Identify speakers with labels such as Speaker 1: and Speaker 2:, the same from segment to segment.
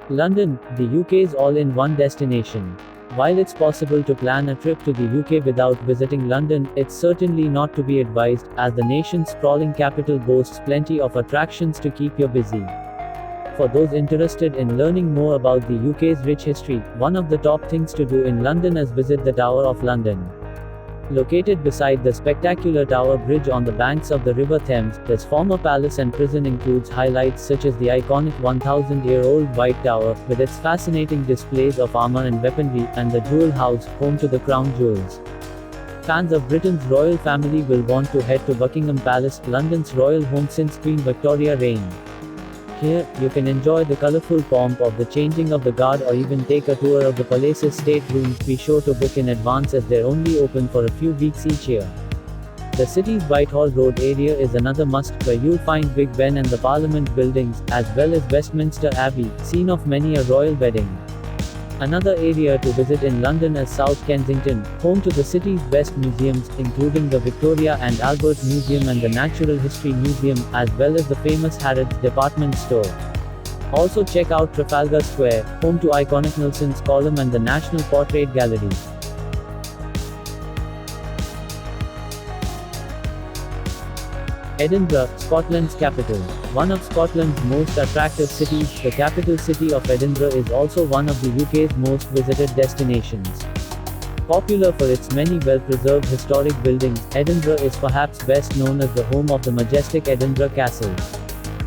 Speaker 1: London, the UK's all-in-one destination. While it's possible to plan a trip to the UK without visiting London, it's certainly not to be advised, as the nation's sprawling capital boasts plenty of attractions to keep you busy. For those interested in learning more about the UK's rich history, one of the top things to do in London is visit the Tower of London. Located beside the spectacular Tower Bridge on the banks of the River Thames, this former palace and prison includes highlights such as the iconic 1,000-year-old White Tower, with its fascinating displays of armor and weaponry, and the Jewel House, home to the crown jewels. Fans of Britain's royal family will want to head to Buckingham Palace, London's royal home since Queen Victoria reigned. Here, you can enjoy the colourful pomp of the changing of the guard or even take a tour of the palace's state rooms. Be sure to book in advance as they're only open for a few weeks each year. The city's Whitehall Road area is another must, where you'll find Big Ben and the Parliament buildings, as well as Westminster Abbey, scene of many a royal wedding. Another area to visit in London is South Kensington, home to the city's best museums, including the Victoria and Albert Museum and the Natural History Museum, as well as the famous Harrods department store. Also check out Trafalgar Square, home to iconic Nelson's Column and the National Portrait Gallery. Edinburgh, Scotland's capital. One of Scotland's most attractive cities, the capital city of Edinburgh is also one of the UK's most visited destinations. Popular for its many well-preserved historic buildings, Edinburgh is perhaps best known as the home of the majestic Edinburgh Castle.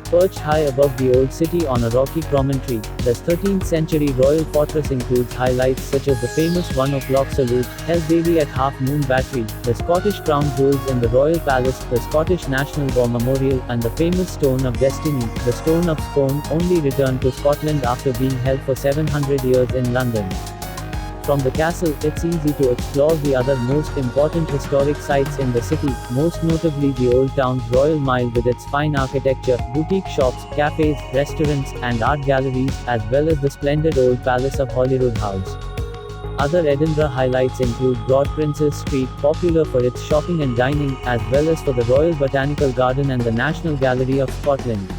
Speaker 1: Perched high above the old city on a rocky promontory, this 13th-century royal fortress includes highlights such as the famous 1 o'clock salute, held daily at Half Moon Battery, the Scottish crown jewels in the Royal Palace, the Scottish National War Memorial, and the famous Stone of Destiny, the Stone of Scone, only returned to Scotland after being held for 700 years in London. From the castle, it's easy to explore the other most important historic sites in the city, most notably the Old Town's Royal Mile with its fine architecture, boutique shops, cafes, restaurants, and art galleries, as well as the splendid Old Palace of Holyrood House. Other Edinburgh highlights include Broad Princes Street, popular for its shopping and dining, as well as for the Royal Botanical Garden and the National Gallery of Scotland.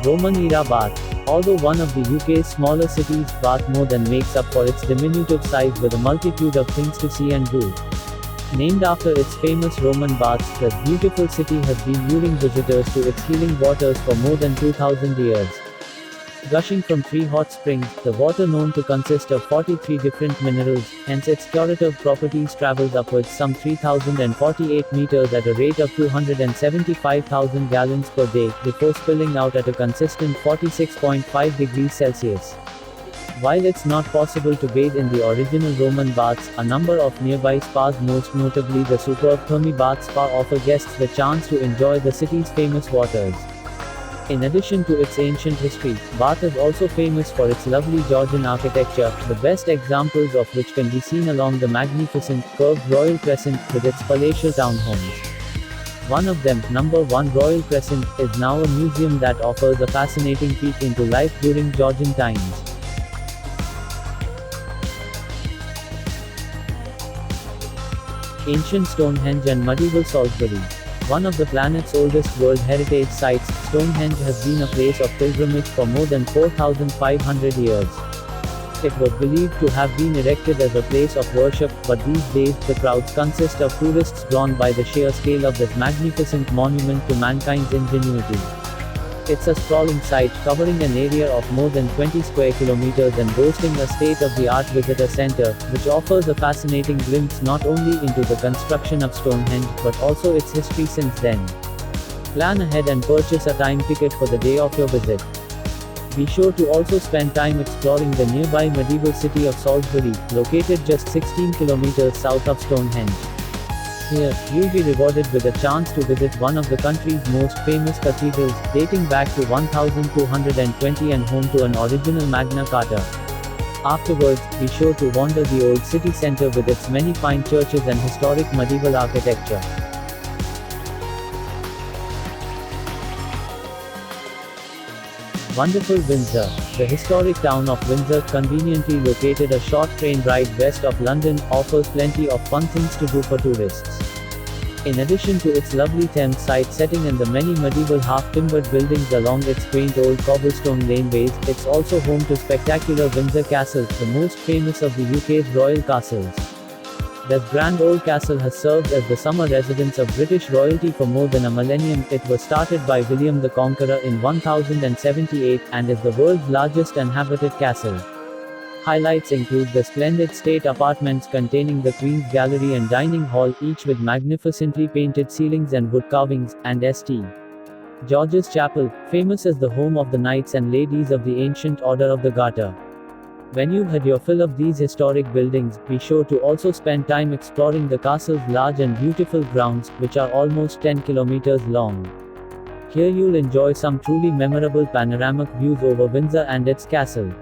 Speaker 1: Roman-era Bath. Although one of the UK's smaller cities, Bath more than makes up for its diminutive size with a multitude of things to see and do. Named after its famous Roman baths, this beautiful city has been luring visitors to its healing waters for more than 2,000 years. Gushing from 3 hot springs, the water known to consist of 43 different minerals, hence its curative properties travels upwards some 3,048 meters at a rate of 275,000 gallons per day, before spilling out at a consistent 46.5 degrees Celsius. While it's not possible to bathe in the original Roman baths, a number of nearby spas, most notably the superb Thermi Bath Spa, offer guests the chance to enjoy the city's famous waters. In addition to its ancient history, Bath is also famous for its lovely Georgian architecture, the best examples of which can be seen along the magnificent, curved Royal Crescent, with its palatial townhomes. One of them, number 1 Royal Crescent, is now a museum that offers a fascinating peek into life during Georgian times. Ancient Stonehenge and medieval Salisbury. One of the planet's oldest World Heritage Sites, Stonehenge has been a place of pilgrimage for more than 4,500 years. It was believed to have been erected as a place of worship, but these days, the crowds consist of tourists drawn by the sheer scale of this magnificent monument to mankind's ingenuity. It's a sprawling site, covering an area of more than 20 square kilometers and boasting a state-of-the-art visitor center, which offers a fascinating glimpse not only into the construction of Stonehenge, but also its history since then. Plan ahead and purchase a time ticket for the day of your visit. Be sure to also spend time exploring the nearby medieval city of Salisbury, located just 16 kilometers south of Stonehenge. Here, you'll be rewarded with a chance to visit one of the country's most famous cathedrals, dating back to 1220 and home to an original Magna Carta. Afterwards, be sure to wander the old city centre with its many fine churches and historic medieval architecture. Wonderful Windsor. The historic town of Windsor, conveniently located a short train ride west of London, offers plenty of fun things to do for tourists. In addition to its lovely Thames side setting and the many medieval half-timbered buildings along its quaint old cobblestone laneways, it's also home to spectacular Windsor Castle, the most famous of the UK's royal castles. This grand old castle has served as the summer residence of British royalty for more than a millennium. It was started by William the Conqueror in 1078, and is the world's largest inhabited castle. Highlights include the splendid state apartments containing the Queen's Gallery and Dining Hall, each with magnificently painted ceilings and wood carvings, and St. George's Chapel, famous as the home of the Knights and Ladies of the Ancient Order of the Garter. When you've had your fill of these historic buildings, be sure to also spend time exploring the castle's large and beautiful grounds, which are almost 10 kilometers long. Here you'll enjoy some truly memorable panoramic views over Windsor and its castle.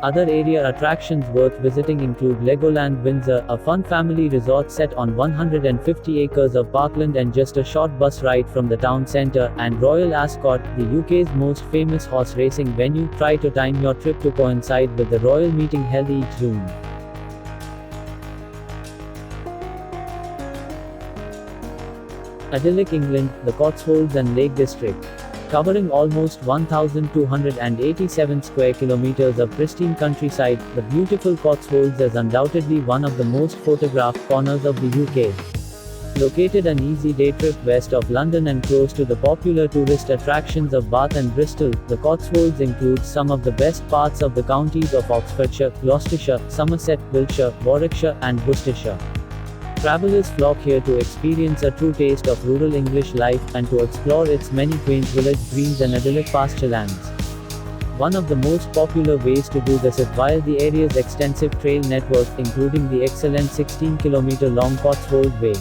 Speaker 1: Other area attractions worth visiting include Legoland Windsor, a fun family resort set on 150 acres of parkland and just a short bus ride from the town centre, and Royal Ascot, the UK's most famous horse racing venue. Try to time your trip to coincide with the royal meeting held each June. Idyllic England, the Cotswolds and Lake District. Covering almost 1,287 square kilometers of pristine countryside, the beautiful Cotswolds is undoubtedly one of the most photographed corners of the UK. Located an easy day trip west of London and close to the popular tourist attractions of Bath and Bristol, the Cotswolds includes some of the best parts of the counties of Oxfordshire, Gloucestershire, Somerset, Wiltshire, Warwickshire, and Worcestershire. Travellers flock here to experience a true taste of rural English life, and to explore its many quaint village greens and idyllic pasturelands. One of the most popular ways to do this is via the area's extensive trail network, including the excellent 16-kilometer-long Cotswold Way.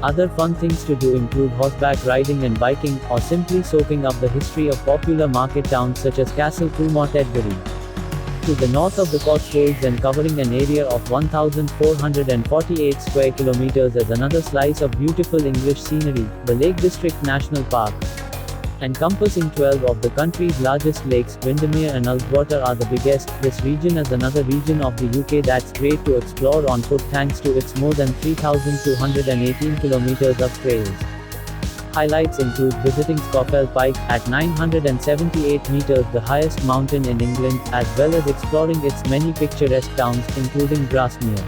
Speaker 1: Other fun things to do include horseback riding and biking, or simply soaking up the history of popular market towns such as Castle Coolmore Tedbury. To the north of the Cotswolds and covering an area of 1,448 square kilometers is another slice of beautiful English scenery, the Lake District National Park. Encompassing 12 of the country's largest lakes, Windermere and Ullswater are the biggest. This region is another region of the UK that's great to explore on foot thanks to its more than 3,218 kilometers of trails. Highlights include visiting Scafell Pike, at 978 meters, the highest mountain in England, as well as exploring its many picturesque towns, including Grasmere.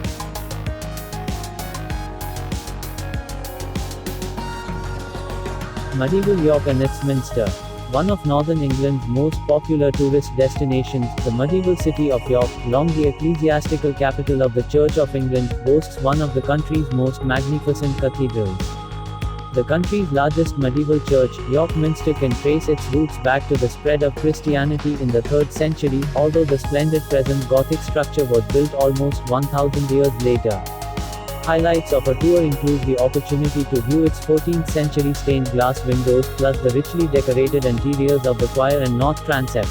Speaker 1: Medieval York and its Minster. One of northern England's most popular tourist destinations, the medieval city of York, long the ecclesiastical capital of the Church of England, boasts one of the country's most magnificent cathedrals. The country's largest medieval church, York Minster, can trace its roots back to the spread of Christianity in the 3rd century, although the splendid present Gothic structure was built almost 1,000 years later. Highlights of a tour include the opportunity to view its 14th century stained glass windows, plus the richly decorated interiors of the choir and north transept.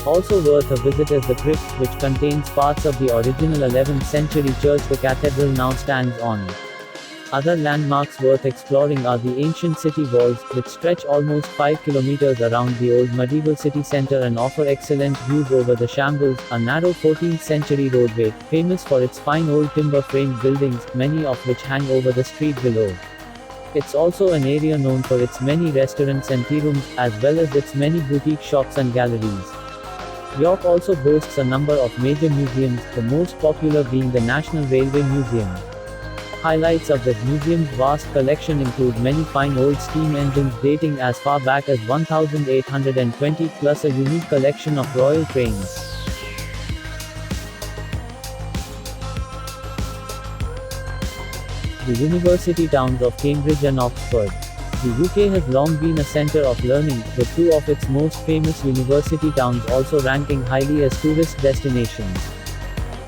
Speaker 1: Also worth a visit is the crypt, which contains parts of the original 11th century church the cathedral now stands on. Other landmarks worth exploring are the ancient city walls, which stretch almost 5 kilometers around the old medieval city centre and offer excellent views over the Shambles, a narrow 14th century roadway, famous for its fine old timber-framed buildings, many of which hang over the street below. It's also an area known for its many restaurants and tea rooms, as well as its many boutique shops and galleries. York also boasts a number of major museums, the most popular being the National Railway Museum. Highlights of this museum's vast collection include many fine old steam engines dating as far back as 1820, plus a unique collection of royal trains. The university towns of Cambridge and Oxford. The UK has long been a centre of learning, with two of its most famous university towns also ranking highly as tourist destinations.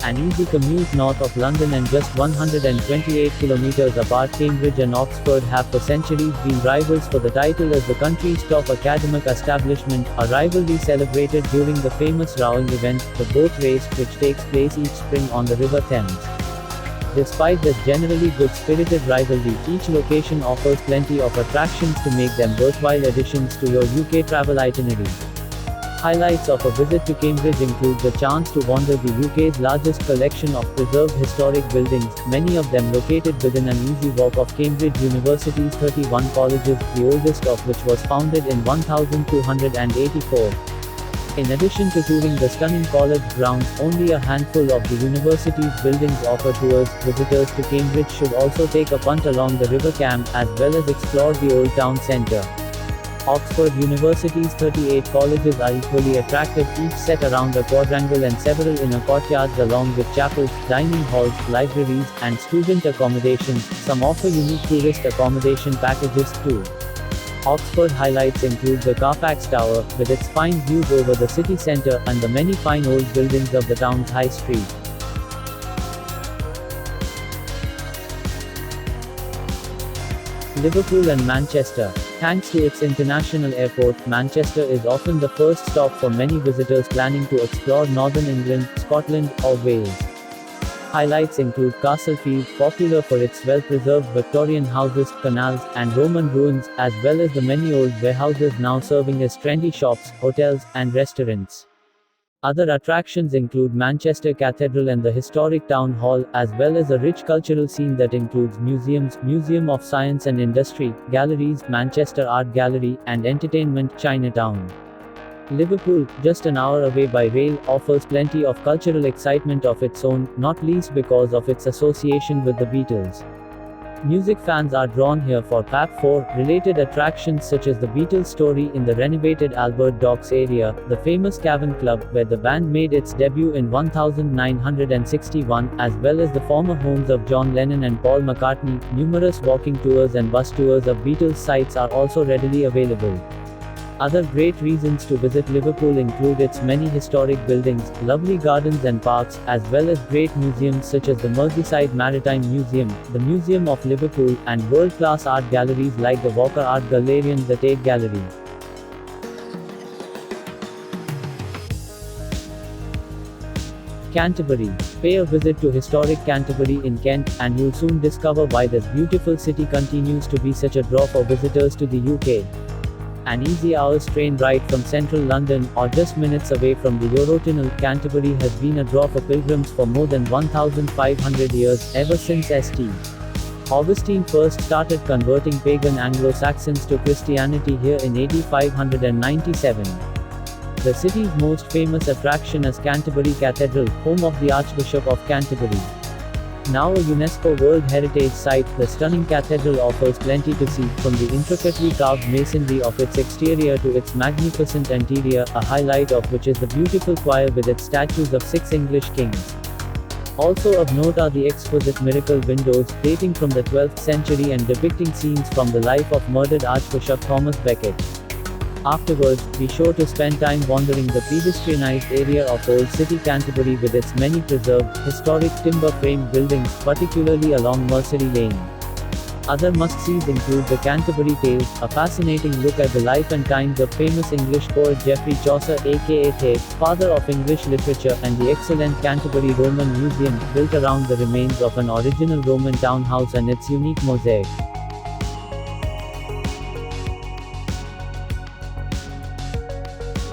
Speaker 1: An easy commute north of London and just 128 kilometers apart, Cambridge and Oxford have for centuries been rivals for the title as the country's top academic establishment, a rivalry celebrated during the famous rowing event, the boat race, which takes place each spring on the River Thames. Despite this generally good-spirited rivalry, each location offers plenty of attractions to make them worthwhile additions to your UK travel itinerary. Highlights of a visit to Cambridge include the chance to wander the UK's largest collection of preserved historic buildings, many of them located within an easy walk of Cambridge University's 31 colleges, the oldest of which was founded in 1284. In addition to touring the stunning college grounds, only a handful of the university's buildings offer tours. Visitors to Cambridge should also take a punt along the River Cam, as well as explore the Old Town Centre. Oxford University's 38 colleges are equally attractive, each set around a quadrangle and several inner courtyards along with chapels, dining halls, libraries, and student accommodations. Some offer unique tourist accommodation packages too. Oxford highlights include the Carfax Tower, with its fine views over the city centre, and the many fine old buildings of the town's high street. Liverpool and Manchester. Thanks to its international airport, Manchester is often the first stop for many visitors planning to explore northern England, Scotland, or Wales. Highlights include Castlefield, popular for its well-preserved Victorian houses, canals, and Roman ruins, as well as the many old warehouses now serving as trendy shops, hotels, and restaurants. Other attractions include Manchester Cathedral and the historic Town Hall, as well as a rich cultural scene that includes museums, Museum of Science and Industry, galleries, Manchester Art Gallery, and entertainment, Chinatown. Liverpool, just an hour away by rail, offers plenty of cultural excitement of its own, not least because of its association with the Beatles. Music fans are drawn here for Pap4, related attractions such as the Beatles story in the renovated Albert Docks area, the famous Cavern Club, where the band made its debut in 1961, as well as the former homes of John Lennon and Paul McCartney. Numerous walking tours and bus tours of Beatles sites are also readily available. Other great reasons to visit Liverpool include its many historic buildings, lovely gardens and parks, as well as great museums such as the Merseyside Maritime Museum, the Museum of Liverpool, and world-class art galleries like the Walker Art Gallery and the Tate Gallery. Canterbury. Pay a visit to historic Canterbury in Kent, and you'll soon discover why this beautiful city continues to be such a draw for visitors to the UK. An easy hour's train ride from central London, or just minutes away from the Eurotunnel, Canterbury has been a draw for pilgrims for more than 1,500 years, ever since St. Augustine first started converting pagan Anglo-Saxons to Christianity here in AD 597. The city's most famous attraction is Canterbury Cathedral, home of the Archbishop of Canterbury. Now a UNESCO World Heritage Site, the stunning cathedral offers plenty to see, from the intricately carved masonry of its exterior to its magnificent interior, a highlight of which is the beautiful choir with its statues of 6 English kings. Also of note are the exquisite miracle windows, dating from the 12th century and depicting scenes from the life of murdered Archbishop Thomas Becket. Afterwards, be sure to spend time wandering the pedestrianised area of Old City Canterbury with its many preserved, historic timber-framed buildings, particularly along Mercery Lane. Other must-sees include the Canterbury Tales, a fascinating look at the life and times of famous English poet Geoffrey Chaucer aka Tate, father of English literature, and the excellent Canterbury Roman Museum, built around the remains of an original Roman townhouse and its unique mosaic.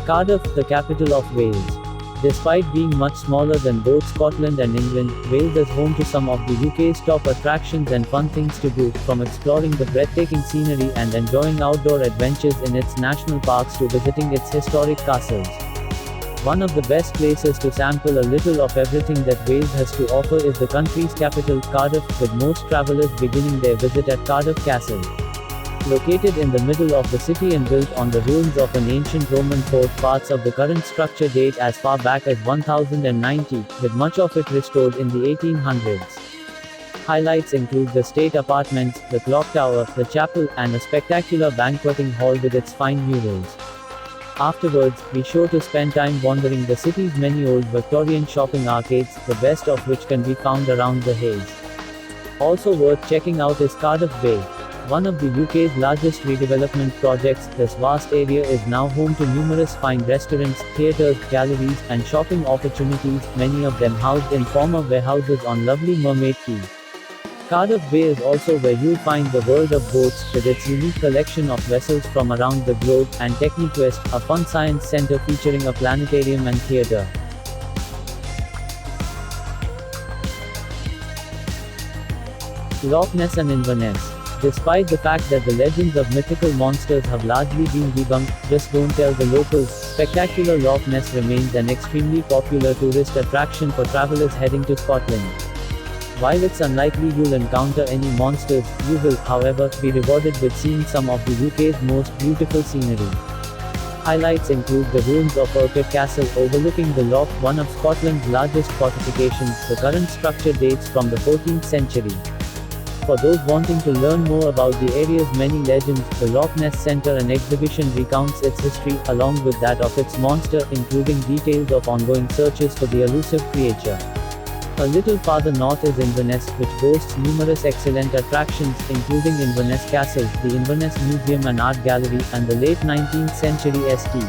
Speaker 1: Cardiff, the capital of Wales. Despite being much smaller than both Scotland and England, Wales is home to some of the UK's top attractions and fun things to do, from exploring the breathtaking scenery and enjoying outdoor adventures in its national parks to visiting its historic castles. One of the best places to sample a little of everything that Wales has to offer is the country's capital, Cardiff, with most travellers beginning their visit at Cardiff Castle. Located in the middle of the city and built on the ruins of an ancient Roman fort, parts of the current structure date as far back as 1090, with much of it restored in the 1800s. Highlights include the state apartments, the clock tower, the chapel, and a spectacular banqueting hall with its fine murals. Afterwards, be sure to spend time wandering the city's many old Victorian shopping arcades, the best of which can be found around the Haze. Also worth checking out is Cardiff Bay. One of the UK's largest redevelopment projects, this vast area is now home to numerous fine restaurants, theatres, galleries, and shopping opportunities, many of them housed in former warehouses on lovely Mermaid Quay. Cardiff Bay is also where you'll find the world of boats, with its unique collection of vessels from around the globe, and TechniQuest, a fun science center featuring a planetarium and theatre. Loch Ness and Inverness. Despite the fact that the legends of mythical monsters have largely been debunked, just don't tell the locals, spectacular Loch Ness remains an extremely popular tourist attraction for travelers heading to Scotland. While it's unlikely you'll encounter any monsters, you will, however, be rewarded with seeing some of the UK's most beautiful scenery. Highlights include the ruins of Urquhart Castle overlooking the Loch, one of Scotland's largest fortifications. The current structure dates from the 14th century. For those wanting to learn more about the area's many legends, the Loch Ness Centre and exhibition recounts its history, along with that of its monster, including details of ongoing searches for the elusive creature. A little farther north is Inverness, which boasts numerous excellent attractions, including Inverness Castle, the Inverness Museum and Art Gallery, and the late 19th century St.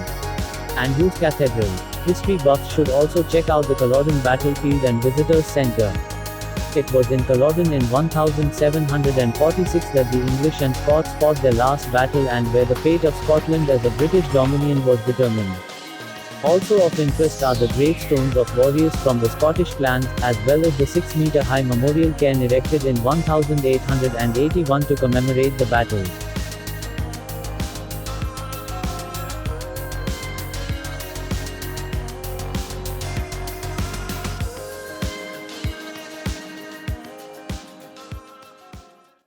Speaker 1: Andrew's Cathedral. History buffs should also check out the Culloden Battlefield and Visitors Centre. It was in Culloden in 1746 that the English and Scots fought their last battle and where the fate of Scotland as a British dominion was determined. Also of interest are the gravestones of warriors from the Scottish clans, as well as the 6-meter high memorial cairn erected in 1881 to commemorate the battle.